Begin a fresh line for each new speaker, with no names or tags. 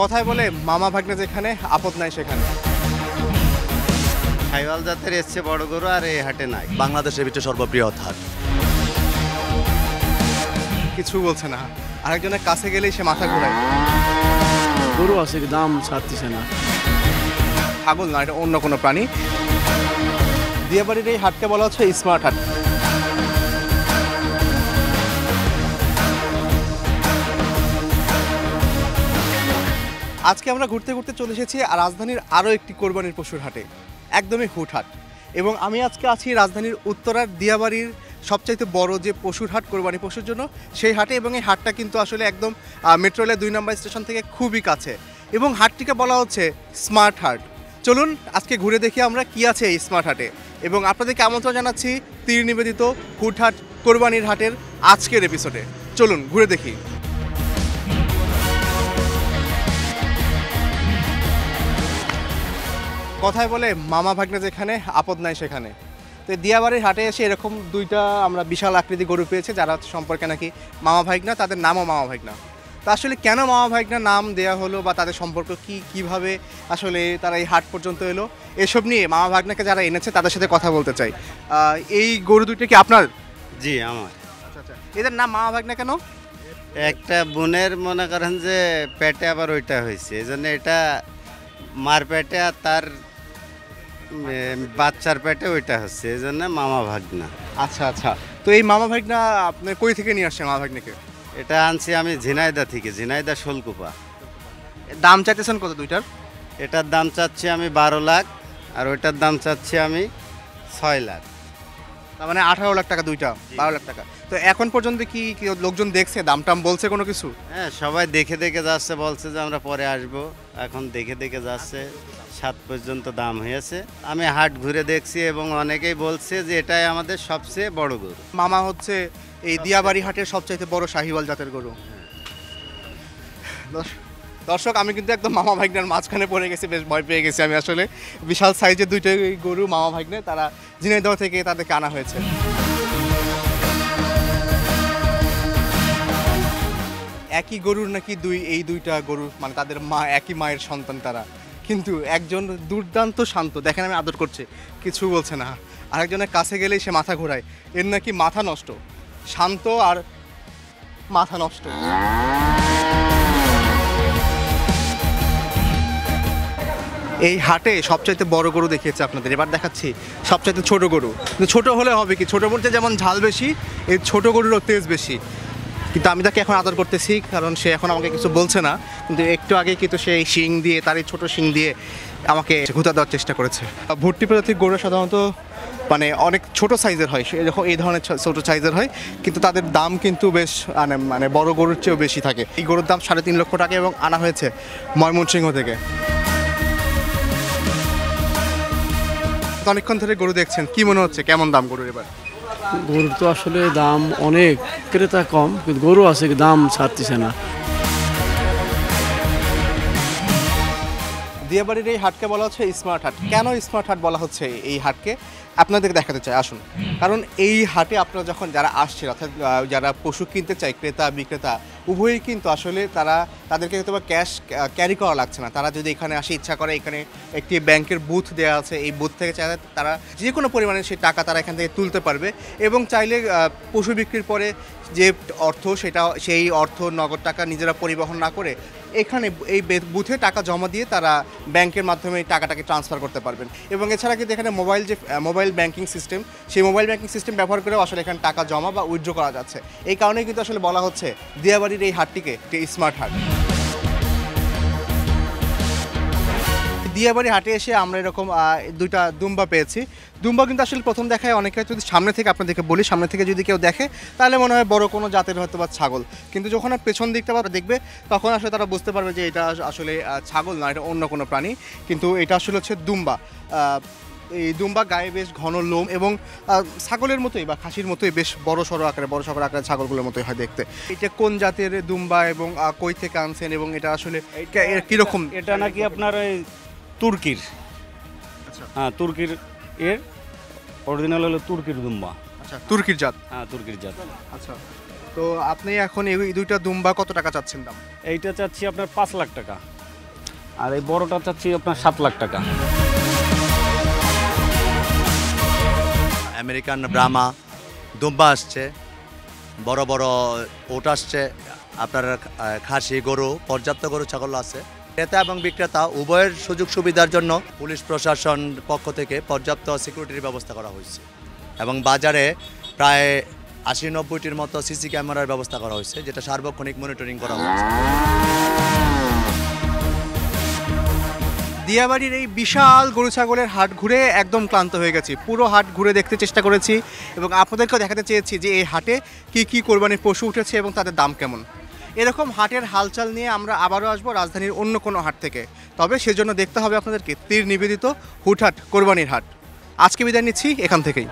কথায় বলে মামা ভাগ্নে যেখানে আপদ নাই সেখানে।
সাইওয়াল জাতের এসছে বড় গরু আর এই হাটে নাই।
বাংলাদেশের ভিতরে সর্ববৃহৎ হাট।
কিছু বলছে না, আরেকজনের কাছে গেলেই সে মাথা ঘোরায়।
গরু আছে দাম ছাড়তেছে না।
ছাগল না, এটা অন্য কোনো প্রাণী। দিয়াবাড়ির এই হাটকে বলা হচ্ছে স্মার্ট হাট। আজকে আমরা ঘুরতে ঘুরতে চলে এসেছি রাজধানীর আরও একটি কোরবানির পশুর হাটে, একদমই হুটহাট। এবং আমি আজকে আছি রাজধানীর উত্তরার দিয়াবাড়ির সবচাইতে বড় যে পশুর হাট কোরবানি পশুর জন্য, সেই হাটে। এবং এই হাটটা কিন্তু আসলে একদম মেট্রো রেলের 2 নম্বর স্টেশন থেকে খুবই কাছে। এবং হাটটিকে বলা হচ্ছে স্মার্ট হাট। চলুন আজকে ঘুরে দেখি আমরা কি আছে এই স্মার্ট হাটে। এবং আপনাদেরকে আমন্ত্রণ জানাচ্ছি তীর নিবেদিত হুটহাট কোরবানির হাটের আজকের এপিসোডে। চলুন ঘুরে দেখি। কথায় বলে মামা ভাগ্নে যেখানে আপদ নাই সেখানে। তো দিয়াবাড়ির হাটে এসে এরকম দুইটা আমরা বিশাল আকৃতি গরু পেয়েছে, যারা সম্পর্কে নাকি মামা ভাগ্না, তাদের নামও মামা ভাগ্না। তা আসলে কেন মামা ভাগ্না নাম দেওয়া হলো বা তাদের সম্পর্ক কিভাবে আসলে তারা এই হাট পর্যন্ত এলো, এসব নিয়ে মামা ভাগ্নাকে যারা এনেছে তাদের সাথে কথা বলতে চাই। এই গরু দুইটা কি আপনার?
জি আমার।
আচ্ছা আচ্ছা, এদের নাম মামা ভাগ্না কেন?
একটা বোনের মনে করেন যে পেটে আবার ওইটা হয়েছে, এই জন্য এটা মার পেটে আর তার বাচ্চার পেটে ওইটা হচ্ছে, এই জন্য মামা ভাগনা।
আচ্ছা আচ্ছা, তো এই মামা ভাগ্না আপনি কই থেকে নিয়ে আসছেন মামা ভাগ্নাকে?
এটা আনছি আমি ঝিনাইদা থেকে, ঝিনাইদা শোলকুপা।
দাম চাইতেছেন কত দুইটার?
এটার দাম চাচ্ছি আমি 12 লাখ, আর ওইটার দাম চাচ্ছি আমি 6 লাখ।
তার মানে 18 লাখ টাকা দুইটা, 12 লাখ টাকা। তো এখন পর্যন্ত কি লোকজন দেখছে, দাম টাম বলছে কোনো কিছু?
হ্যাঁ, সবাই দেখে দেখে যাচ্ছে, বলছে যে আমরা পরে আসবো। এখন দেখে দেখে যাচ্ছে, 7 পর্যন্ত দাম হয়েছে। আমি হাট ঘুরে দেখছি এবং অনেকেই বলছে যে এটাই আমাদের সবচেয়ে বড় গরু।
মামা হচ্ছে এই দিয়াবাড়ি হাটের সবচাইতে বড় শাহিওয়াল জাতের গরু। দর্শক, আমি কিন্তু একদম মামা ভাগ্নের মাঝখানে পড়ে গেছি, বেশ ভয় পেয়ে গেছি আমি। আসলে বিশাল সাইজের দুইটাই গরু মামা ভাগ্নে, তারা ঝিনাইদহ থেকে তাদেরকে আনা হয়েছে। একই গরুর নাকি এই দুইটা গরু, মানে তাদের মা একই মায়ের সন্তান তারা। কিন্তু একজন দুর্দান্ত শান্ত, দেখেন আমি আদর করছি, কিছু বলছে না। আরেকজনের কাছে গেলেই সে মাথা ঘোরায়। এর নাকি মাথা নষ্ট, শান্ত আর মাথা নষ্ট। এই হাটে সবচাইতে বড় গরু দেখিয়েছে আপনাদের, এবার দেখাচ্ছি সবচাইতে ছোট গরু। কিন্তু ছোট হলে হবে কি, ছোট বলতে যেমন ঝাল বেশি, এই ছোট গরুরও তেজ বেশি। কিন্তু আমি তাকে এখন আদর করতেছি, কারণ সে এখন আমাকে কিছু বলছে না। কিন্তু একটু আগে কিন্তু সে এই শিং দিয়ে, তার এই ছোটো শিং দিয়ে আমাকে ঘুতা দেওয়ার চেষ্টা করেছে। ভুট্টি প্রজাতির গরু সাধারণত মানে অনেক ছোট সাইজের হয়, এরকম এই ধরনের ছোটো সাইজের হয়, কিন্তু তাদের দাম কিন্তু বেশ মানে বড় গরুর চেয়েও বেশি থাকে। এই গরুর দাম 3.5 লক্ষ টাকা এবং আনা হয়েছে ময়মনসিংহ থেকে। অনেকক্ষণ ধরে গরু দেখছেন, কি মনে হচ্ছে কেমন দাম গরুর এবার?
গরুর তো আসলে দাম অনেক, ক্রেতা কম, কিন্তু গরু আছে দাম ছাড়তেছে না।
দিয়াবাড়ির এই হাটকে বলা হচ্ছে স্মার্ট হাট। কেন স্মার্ট হাট বলা হচ্ছে এই হাটকে, আপনাদেরকে দেখাতে চাই, আসুন। কারণ এই হাটে আপনারা যখন যারা আসছে, অর্থাৎ যারা পশু কিনতে চায়, ক্রেতা বিক্রেতা উভয়ই কিন্তু আসলে তাদেরকে হয়তো বা ক্যাশ ক্যারি করা লাগছে না। তারা যদি এখানে আসে, ইচ্ছা করে, এখানে একটি ব্যাংকের বুথ দেওয়া আছে, এই বুথ থেকে চাইলে তারা যে কোনো পরিমাণে সেই টাকা তারা এখান থেকে তুলতে পারবে। এবং চাইলে পশু বিক্রির পরে যে অর্থ, সেই অর্থ নগদ টাকা নিজেরা পরিবহন না করে এখানে এই বুথে টাকা জমা দিয়ে তারা ব্যাংকের মাধ্যমে এই টাকাটাকে ট্রান্সফার করতে পারবেন। এবং এছাড়া কিন্তু এখানে মোবাইল ব্যাংকিং সিস্টেম, সেই মোবাইল ব্যাংকিং সিস্টেম ব্যবহার করেও আসলে এখানে টাকা জমা বা উইথড্র করা যাচ্ছে। এই কারণেই কিন্তু আসলে বলা হচ্ছে দিয়াবাড়ির এই হাটটিকে একটি স্মার্ট হাট। দিয়াবাড়ি হাটে এসে আমরা এরকম দুইটা দুম্বা পেয়েছি। দুম্বা কিন্তু আসলে প্রথম দেখায় অনেকে যদি সামনে থেকে আপনাদেরকে বলি, সামনে থেকে যদি কেউ দেখে তাহলে মনে হয় বড় কোনো জাতের হয়তো বা ছাগল। কিন্তু যখন পেছন দিকটা দেখবে তখন আসলে তারা বুঝতে পারবে যে এটা আসলে ছাগল না, এটা অন্য কোনো প্রাণী। কিন্তু এটা আসলে হচ্ছে দুম্বা। এই দুম্বা গায়ে বেশ ঘন লোম এবং ছাগলের মতোই বা খাসির মতোই বেশ বড় সড়ো আকারে ছাগলগুলোর মতোই হয় দেখতে। এটা কোন জাতের দুম্বা এবং কই থেকে আনছেন এবং এটা আসলে কীরকম?
এটা নাকি আপনার ওই তুর্কির।
আচ্ছা,
হ্যাঁ, তুর্কির এর অরিজিনাল হলো তুর্কির দুম্বা।
আচ্ছা, তুর্কির জাত।
হ্যাঁ, তুর্কির জাত।
আচ্ছা, তো আপনি এখন এই দুইটা দুম্বা কত টাকা চাচ্ছেন দাম?
এইটা চাচ্ছি আপনার 5 লাখ টাকা, আর এই বড়টা চাচ্ছি আপনার 7 লাখ টাকা।
আমেরিকান ব্রাহ্মা দুম্বা আসছে, বড় বড় ওট আসছে, আপনার খাসি গরু, পর্যাপ্ত গরু ছাগল আছে। ক্রেতা এবং বিক্রেতা উভয়ের সুযোগ সুবিধার জন্য পুলিশ প্রশাসন পক্ষ থেকে পর্যাপ্ত সিকিউরিটির ব্যবস্থা করা হয়েছে এবং বাজারে প্রায় 80-90টির মতো সিসি ক্যামেরার ব্যবস্থা করা হয়েছে, যেটা সার্বক্ষণিক মনিটরিং করা হচ্ছে।
দিয়াবাড়ির এই বিশাল গরু ছাগলের হাট ঘুরে একদম ক্লান্ত হয়ে গেছি। পুরো হাট ঘুরে দেখতে চেষ্টা করেছি এবং আপনাদেরকেও দেখাতে চেয়েছি যে এই হাটে কি কি কোরবানির পশু উঠেছে এবং তাদের দাম কেমন। এরকম হাটের হালচাল নিয়ে আমরা আবারও আসবো রাজধানীর অন্য কোনো হাট থেকে। তবে সেজন্য দেখতে হবে আপনাদেরকে তীর নিবেদিত হুটহাট কোরবানির হাট। আজকে বিদায় নিচ্ছি এখান থেকেই।